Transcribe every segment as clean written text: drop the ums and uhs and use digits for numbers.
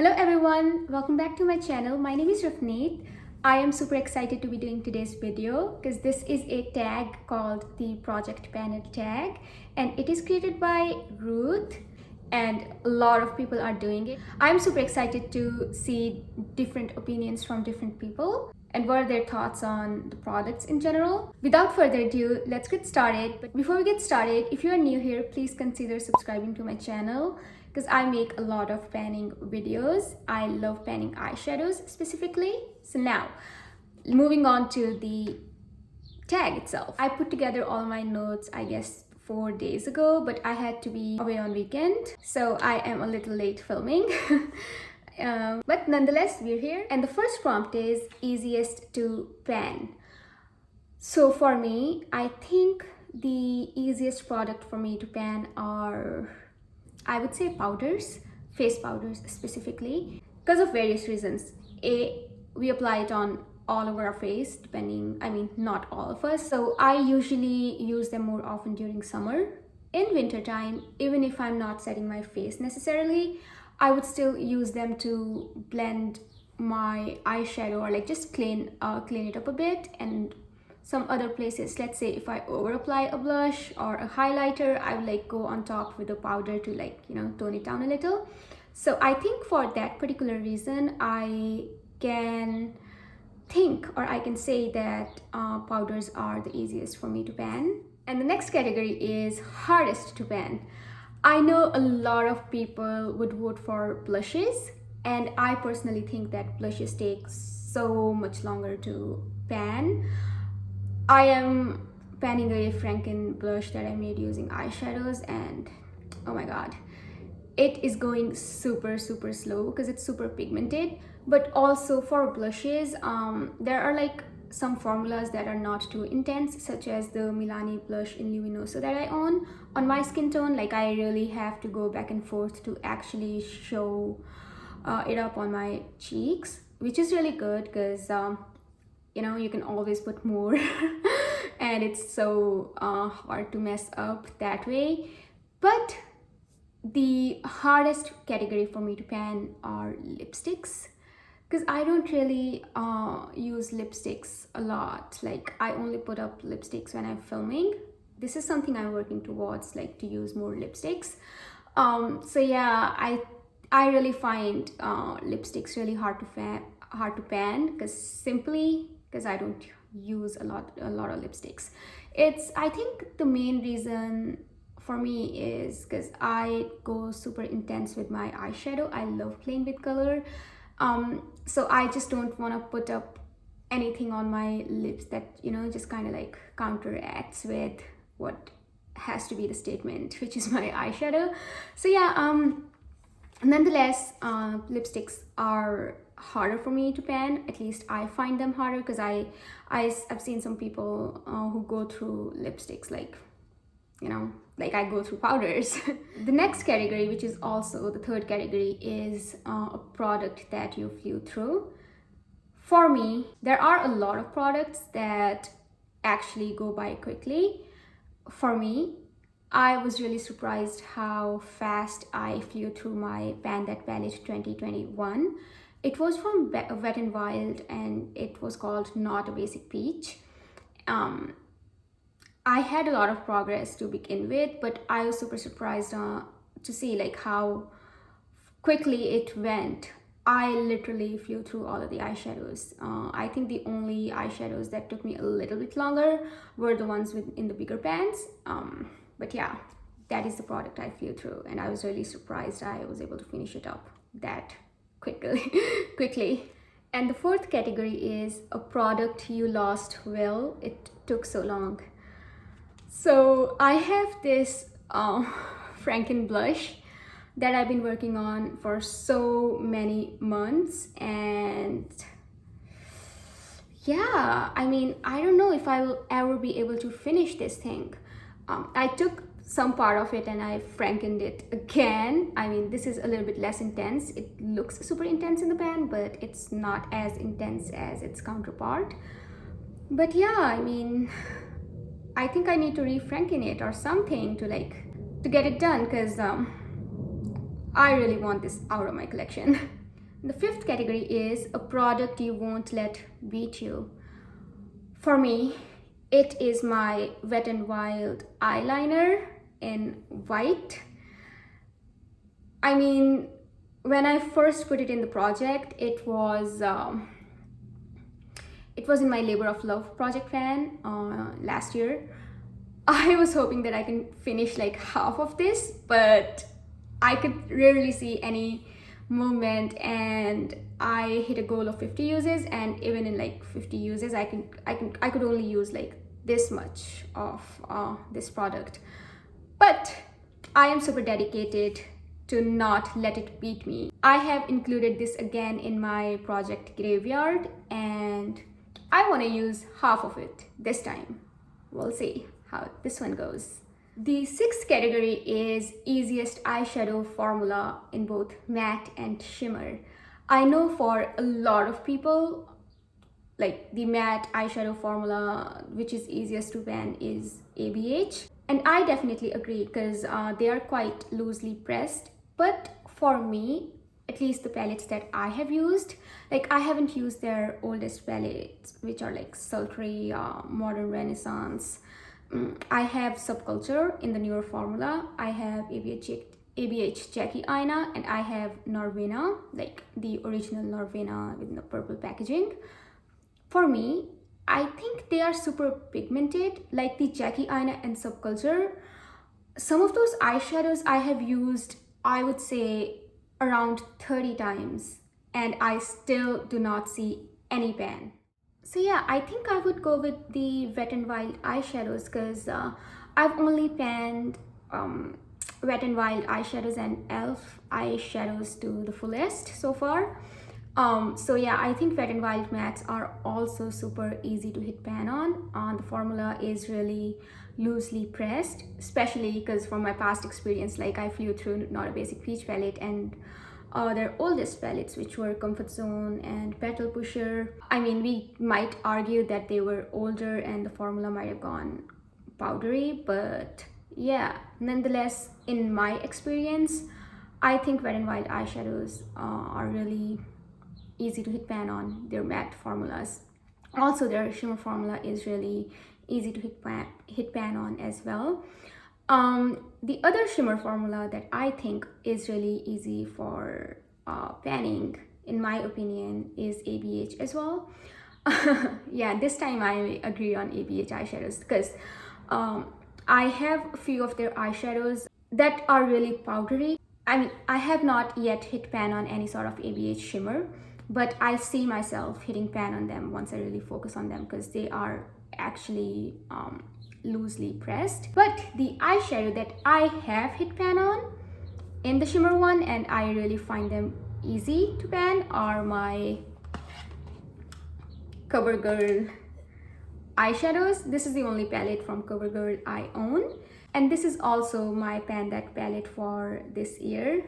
Hello everyone, welcome back to my channel. My name is Ruth. I am super excited to be doing today's video because this is a tag called the Project PANNER tag, and it is created by Ruth, and a lot of people are doing it. I'm super excited to see different opinions from different people and what are their thoughts on the products in general. Without further ado, let's get started. But before we get started, if you are new here, please consider subscribing to my channel because I make a lot of panning videos. I love panning eyeshadows specifically. So now, moving on to the tag itself. I put together all my notes, I guess, 4 days ago, but I had to be away on weekend, so I am a little late filming. But nonetheless, we're here. And the first prompt is easiest to pan. So for me, I think the easiest product for me to pan are, I would say, powders, face powders specifically, because of various reasons. We apply it on all over our face, not all of us. So I usually use them more often during summer. In winter time, even if I'm not setting my face necessarily, I would still use them to blend my eyeshadow or like just clean it up a bit. And some other places, let's say if I over apply a blush or a highlighter, I would like go on top with a powder to tone it down a little. So I think for that particular reason, I can say that powders are the easiest for me to pan. And the next category is hardest to pan. I know a lot of people would vote for blushes, and I personally think that blushes take so much longer to pan. I am panning a Franken blush that I made using eyeshadows, and oh my god, it is going super slow because it's super pigmented. But also for blushes, there are like some formulas that are not too intense, such as the Milani blush in Luminoso that I own on my skin tone. Like, I really have to go back and forth to actually show it up on my cheeks, which is really good because you can always put more and it's so hard to mess up that way. But the hardest category for me to pan are lipsticks, because I don't really use lipsticks a lot. Like, I only put up lipsticks when I'm filming. This is something I'm working towards, like to use more lipsticks. So yeah, I really find lipsticks really hard to pan because I don't use a lot of lipsticks. I think the main reason for me is because I go super intense with my eyeshadow. I love playing with color. So I just don't want to put up anything on my lips that just kind of like counteracts with what has to be the statement, which is my eyeshadow. So yeah, nonetheless, lipsticks are harder for me to pan. At least I find them harder because I've seen some people who go through lipsticks like I go through powders. The next category, which is also the third category, is a product that you flew through. For me, there are a lot of products that actually go by quickly. For me, I was really surprised how fast I flew through my Pan That Palette 2021. It was from Wet n Wild and it was called Not a Basic Peach. I had a lot of progress to begin with, but I was super surprised to see like how quickly it went. I literally flew through all of the eyeshadows. I think the only eyeshadows that took me a little bit longer were the ones in the bigger pans. But yeah, that is the product I flew through, and I was really surprised I was able to finish it up that quickly. And the fourth category is a product you lost well, it took so long. So I have this Franken blush that I've been working on for so many months, and yeah, I don't know if I will ever be able to finish this thing. I took some part of it and I Frankened it again. This is a little bit less intense. It looks super intense in the pan, but it's not as intense as its counterpart. But yeah, I think I need to re-Franken it or something to get it done, because I really want this out of my collection. The fifth category is a product you won't let beat you. For me, it is my Wet n Wild eyeliner in white. I mean, when I first put it in the project, it was in my labor of love project pan last year. I was hoping that I can finish like half of this, but I could rarely see any movement, and I hit a goal of 50 uses, and even in like 50 uses I could only use like this much of this product. But I am super dedicated to not let it beat me. I have included this again in my project graveyard, and I want to use half of it this time. We'll see how this one goes. The sixth category is easiest eyeshadow formula in both matte and shimmer. I know for a lot of people, like the matte eyeshadow formula which is easiest to pan is ABH, and I definitely agree because they are quite loosely pressed. But for me, at least the palettes that I have used, like I haven't used their oldest palettes which are like sultry, modern renaissance. I have Subculture in the newer formula, I have ABH Jackie Aina, and I have Norvina, like the original Norvina with the purple packaging. For me, I think they are super pigmented, like the Jackie Aina and Subculture. Some of those eyeshadows I have used, I would say, around 30 times, and I still do not see any pan. So yeah, I think I would go with the Wet n Wild eyeshadows because I've only panned Wet n Wild eyeshadows and e.l.f. eyeshadows to the fullest so far. So yeah, I think Wet n Wild mattes are also super easy to hit pan on. The formula is really loosely pressed, especially because from my past experience, like I flew through Not a Basic Peach palette and their oldest palettes, which were Comfort Zone and Petal Pusher. I mean, we might argue that they were older and the formula might have gone powdery, but yeah, nonetheless, in my experience, I think Wet n Wild eyeshadows are really easy to hit pan on their matte formulas. Also, their shimmer formula is really easy to hit pan on as well. The other shimmer formula that I think is really easy for panning, in my opinion, is ABH as well. Yeah, this time I agree on ABH eyeshadows because I have a few of their eyeshadows that are really powdery. I mean, I have not yet hit pan on any sort of ABH shimmer, but I see myself hitting pan on them once I really focus on them because they are actually loosely pressed. But the eyeshadow that I have hit pan on in the shimmer one, and I really find them easy to pan, are my CoverGirl eyeshadows. This is the only palette from CoverGirl I own, and this is also my Pan That palette for this year.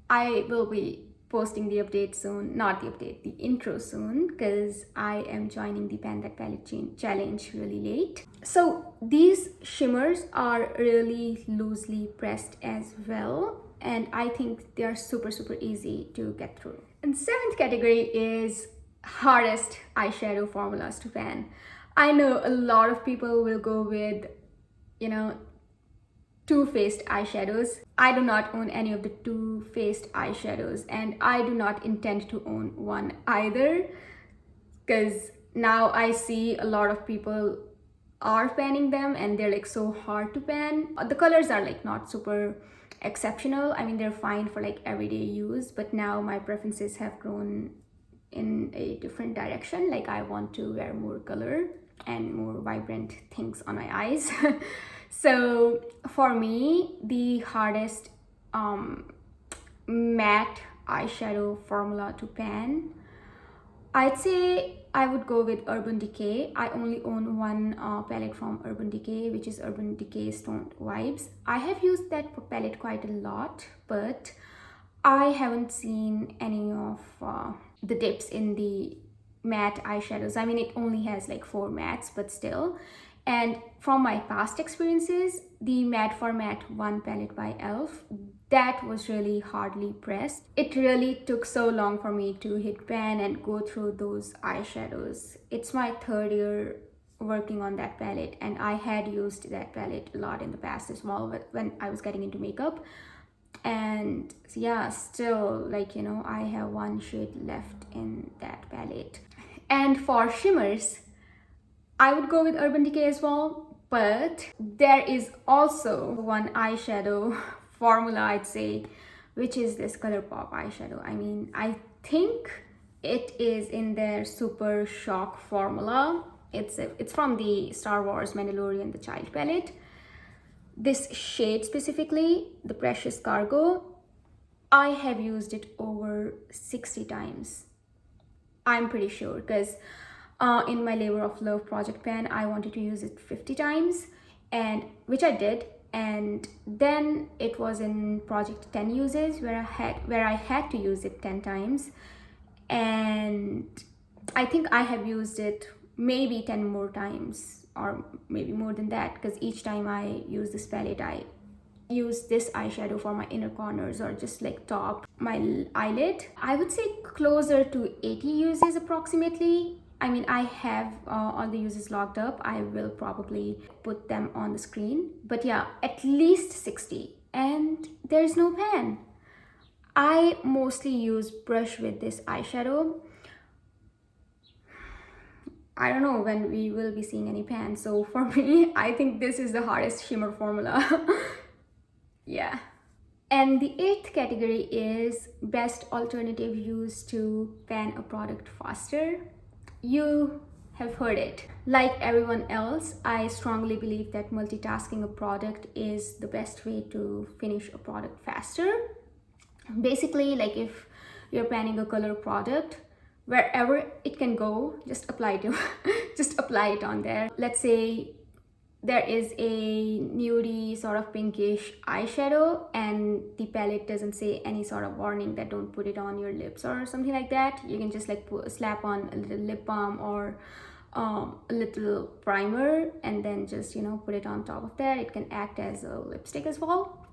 I will be posting the update soon, not the update, the intro soon, because I am joining the Pan That palette challenge really late. So these shimmers are really loosely pressed as well, and I think they are super easy to get through. And seventh category is hardest eyeshadow formulas to pan. I know a lot of people will go with, you know, Too Faced eyeshadows. I do not own any of the Too Faced eyeshadows, and I do not intend to own one either, because now I see a lot of people are panning them and they're like so hard to pan. The colors are like not super exceptional. I mean, they're fine for like everyday use, but now my preferences have grown in a different direction. Like I want to wear more color and more vibrant things on my eyes. So for me, the hardest matte eyeshadow formula to pan, I'd say I would go with Urban Decay. I only own one palette from Urban Decay, which is Urban Decay Stoned Vibes. I have used that palette quite a lot, but I haven't seen any of the dips in the matte eyeshadows. I mean, it only has like 4 mattes, but still. And from my past experiences, the Matte for Matte 1 palette by e.l.f., that was really hardly pressed. It really took so long for me to hit pan and go through those eyeshadows. It's my third year working on that palette, and I had used that palette a lot in the past as well when I was getting into makeup. And yeah, still, like, you know, I have one shade left in that palette. And for shimmers, I would go with Urban Decay as well, but there is also one eyeshadow formula, I'd say, which is this ColourPop eyeshadow. I mean, I think it is in their Super Shock formula. It's from the Star Wars Mandalorian The Child palette. This shade specifically, the Precious Cargo, I have used it over 60 times. I'm pretty sure, because in my Labor of Love project pan, I wanted to use it 50 times, and which I did. And then it was in project 10 uses where I had to use it 10 times. And I think I have used it maybe 10 more times, or maybe more than that, because each time I use this palette, I use this eyeshadow for my inner corners or just like top my eyelid. I would say closer to 80 uses approximately. I mean, I have all the uses logged up. I will probably put them on the screen, but yeah, at least 60. And there's no pan. I mostly use brush with this eyeshadow. I don't know when we will be seeing any pan, so for me, I think this is the hardest shimmer formula. Yeah. And the 8th category is best alternative used to pan a product faster. You have heard it. Like everyone else, I strongly believe that multitasking a product is the best way to finish a product faster. Basically, like if you're panning a color product, wherever it can go, just apply it on there. Let's say there is a nudie sort of pinkish eyeshadow and the palette doesn't say any sort of warning that don't put it on your lips or something like that. You can just like slap on a little lip balm or a little primer, and then just, you know, put it on top of that. It can act as a lipstick as well.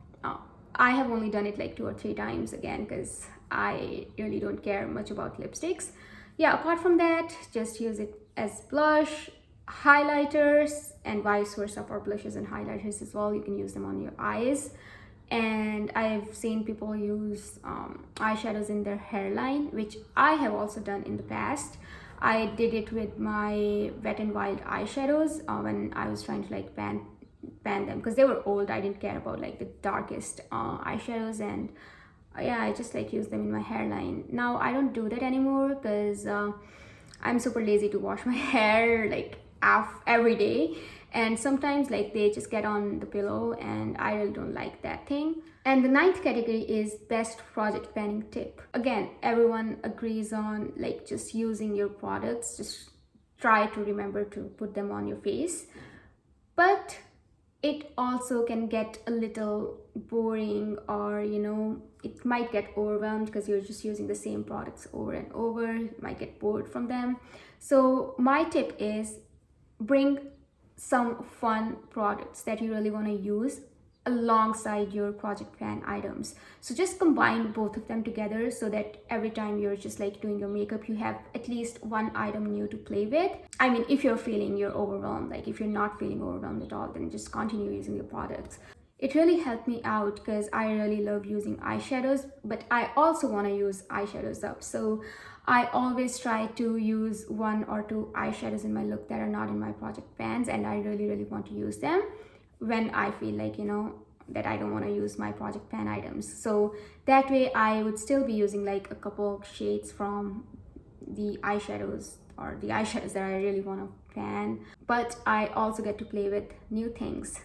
I have only done it like 2 or 3 times, again, because I really don't care much about lipsticks. Yeah, apart from that, just use it as blush, highlighters, and vice versa for blushes and highlighters as well. You can use them on your eyes. And I've seen people use eyeshadows in their hairline, which I have also done in the past. I did it with my Wet n Wild eyeshadows when I was trying to like pan them, because they were old. I didn't care about like the darkest eyeshadows, and yeah, I just like use them in my hairline. Now I don't do that anymore because I'm super lazy to wash my hair like every day, and sometimes like they just get on the pillow, and I really don't like that thing. And the 9th category is best project panning tip. Again, everyone agrees on like just using your products, just try to remember to put them on your face, but it also can get a little boring, or you know, it might get overwhelmed because you're just using the same products over and over. You might get bored from them. So my tip is bring some fun products that you really want to use alongside your project pan items. So just combine both of them together so that every time you're just like doing your makeup, you have at least one item new to play with. I mean, if you're feeling you're overwhelmed, like if you're not feeling overwhelmed at all, then just continue using your products. It really helped me out because I really love using eyeshadows, but I also want to use eyeshadows up. So I always try to use 1 or 2 eyeshadows in my look that are not in my project pans, and I really want to use them when I feel like, you know, that I don't want to use my project pan items. So that way I would still be using like a couple shades from the eyeshadows, or the eyeshadows that I really want to pan, but I also get to play with new things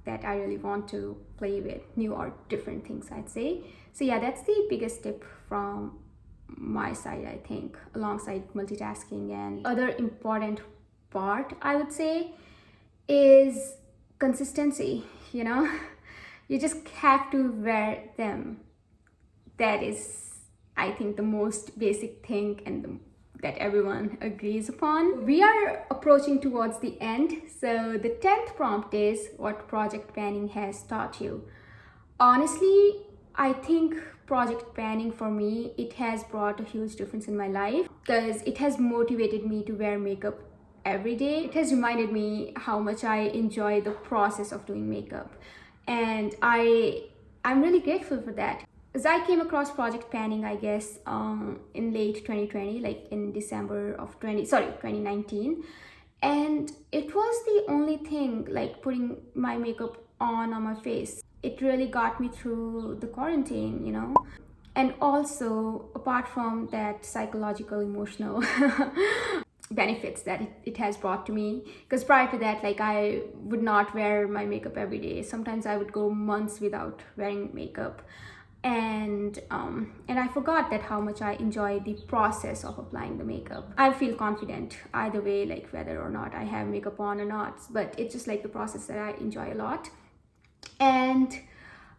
that I really want to play with, new or different things, I'd say. So yeah, that's the biggest tip from my side, I think, alongside multitasking. And other important part, I would say, is consistency. You know, you just have to wear them. That is, I think, the most basic thing, and that everyone agrees upon. We are approaching towards the end, so the 10th prompt is what project panning has taught you. Honestly, I think project panning for me, it has brought a huge difference in my life because it has motivated me to wear makeup every day. It has reminded me how much I enjoy the process of doing makeup, and I'm really grateful for that. As I came across project panning, I guess in late 2020, like in December of 2019, and it was the only thing, like putting my makeup on my face. It really got me through the quarantine, you know. And also, apart from that psychological, emotional benefits that it has brought to me, because prior to that, like, I would not wear my makeup every day. Sometimes I would go months without wearing makeup, and I forgot that how much I enjoy the process of applying the makeup. I feel confident either way, like whether or not I have makeup on or not, but it's just like the process that I enjoy a lot. And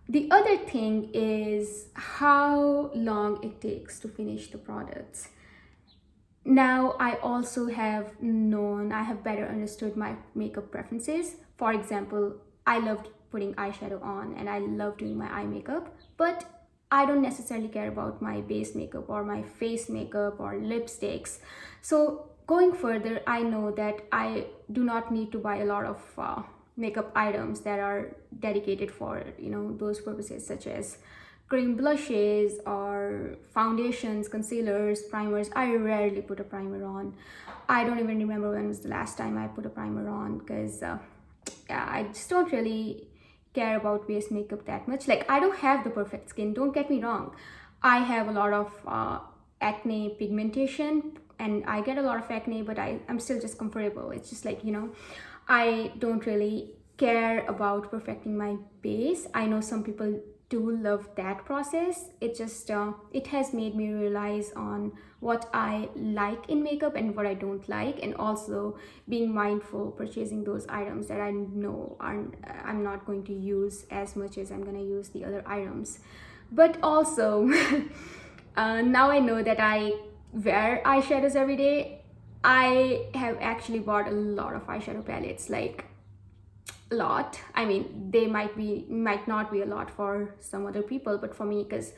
the other thing is how long it takes to finish the products. Now I also I have better understood my makeup preferences. For example, I loved putting eyeshadow on and I love doing my eye makeup, but I don't necessarily care about my base makeup or my face makeup or lipsticks. So going further, I know that I do not need to buy a lot of makeup items that are dedicated for, you know, those purposes, such as cream blushes or foundations, concealers, primers. I rarely put a primer on. I don't even remember when was the last time I put a primer on, because yeah, I just don't really care about base makeup that much. Like, I don't have the perfect skin, don't get me wrong. I have a lot of acne pigmentation and I get a lot of acne, but I'm still just comfortable. It's just like, you know, I don't really care about perfecting my base. I know some people do love that process. It just it has made me realize on what I like in makeup and what I don't like, and also being mindful purchasing those items that I know I'm not going to use as much as I'm going to use the other items. But also now I know that I wear eyeshadows every day. I have actually bought a lot of eyeshadow palettes, like a lot. I mean, they might not be a lot for some other people, but for me, because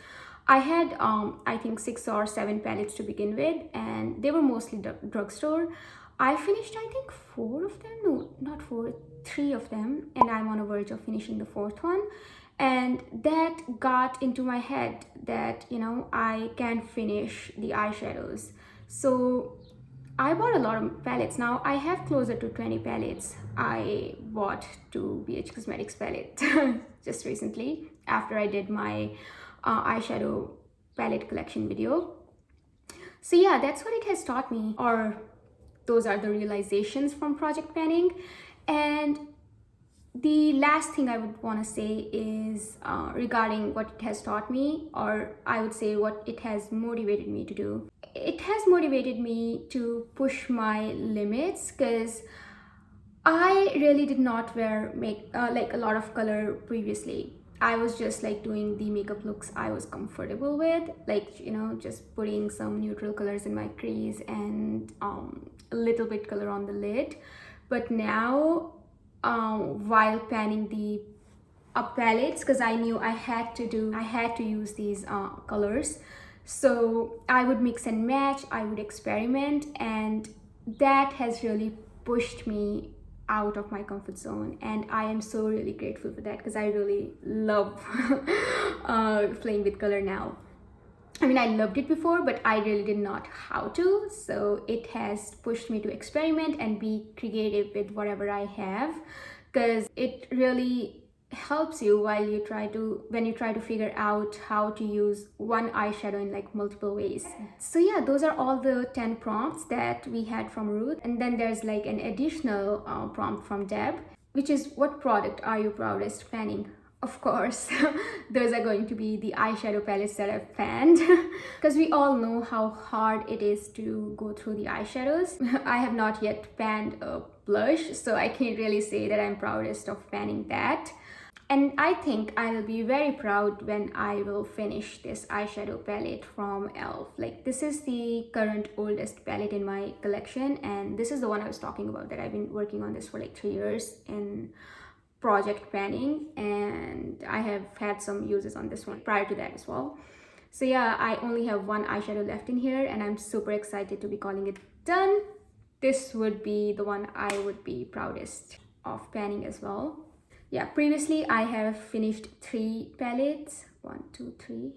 I had I think 6 or 7 palettes to begin with, and they were mostly drugstore. I finished, I think, 4 of them. No, not 4, 3 of them, and I'm on a verge of finishing the 4th one. And that got into my head that, you know, I can finish the eyeshadows. So I bought a lot of palettes. Now I have closer to 20 palettes. I bought 2 BH Cosmetics palette just recently after I did my eyeshadow palette collection video. So yeah, that's what it has taught me, or those are the realizations from project panning. And the last thing I would want to say is regarding what it has taught me, or I would say what it has motivated me to do. It has motivated me to push my limits, because I really did not wear like a lot of color previously. I was just like doing the makeup looks I was comfortable with, like, you know, just putting some neutral colors in my crease and a little bit color on the lid. But now while panning the palettes, because I knew I had to use these colors, so I would mix and match, I would experiment, and that has really pushed me out of my comfort zone, and I am so really grateful for that, because I really love playing with color now. I mean, I loved it before, but I really did not how to. So it has pushed me to experiment and be creative with whatever I have, because it really helps you when you try to figure out how to use one eyeshadow in like multiple ways. So yeah, those are all the 10 prompts that we had from Ruth. And then there's like an additional prompt from Deb, which is, what product are you proudest panning? Of course, those are going to be the eyeshadow palettes that I've panned, because we all know how hard it is to go through the eyeshadows. I have not yet panned a blush, so I can't really say that I'm proudest of panning that. And I think I'll be very proud when I will finish this eyeshadow palette from e.l.f. Like, this is the current oldest palette in my collection, and this is the one I was talking about, that I've been working on this for like 3 years, and project panning, and I have had some uses on this one prior to that as well. So yeah, I only have one eyeshadow left in here and I'm super excited to be calling it done. This would be the one I would be proudest of panning as well. Yeah, previously I have finished 3 palettes. 1, 2, 3.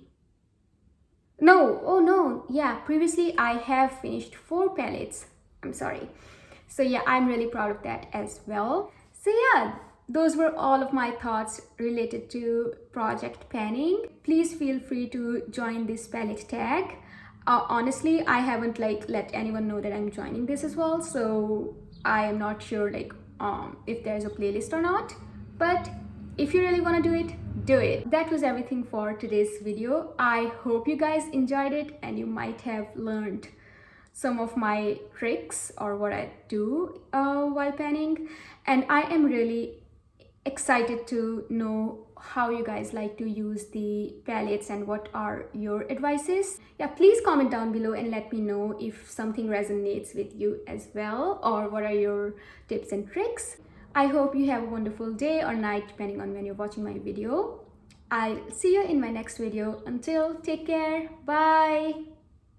No, oh no, yeah, previously I have finished 4 palettes. I'm sorry. So yeah, I'm really proud of that as well. So yeah, those were all of my thoughts related to project panning. Please feel free to join this palette tag. Honestly, I haven't let anyone know that I'm joining this as well, so I am not sure if there's a playlist or not. But if you really want to do it, do it. That was everything for today's video. I hope you guys enjoyed it and you might have learned some of my tricks or what I do while panning, and I am really excited to know how you guys like to use the palettes and what are your advices. Yeah, please comment down below and let me know if something resonates with you as well, or what are your tips and tricks. I hope you have a wonderful day or night depending on when you're watching my video. I'll see you in my next video. Until, take care, bye.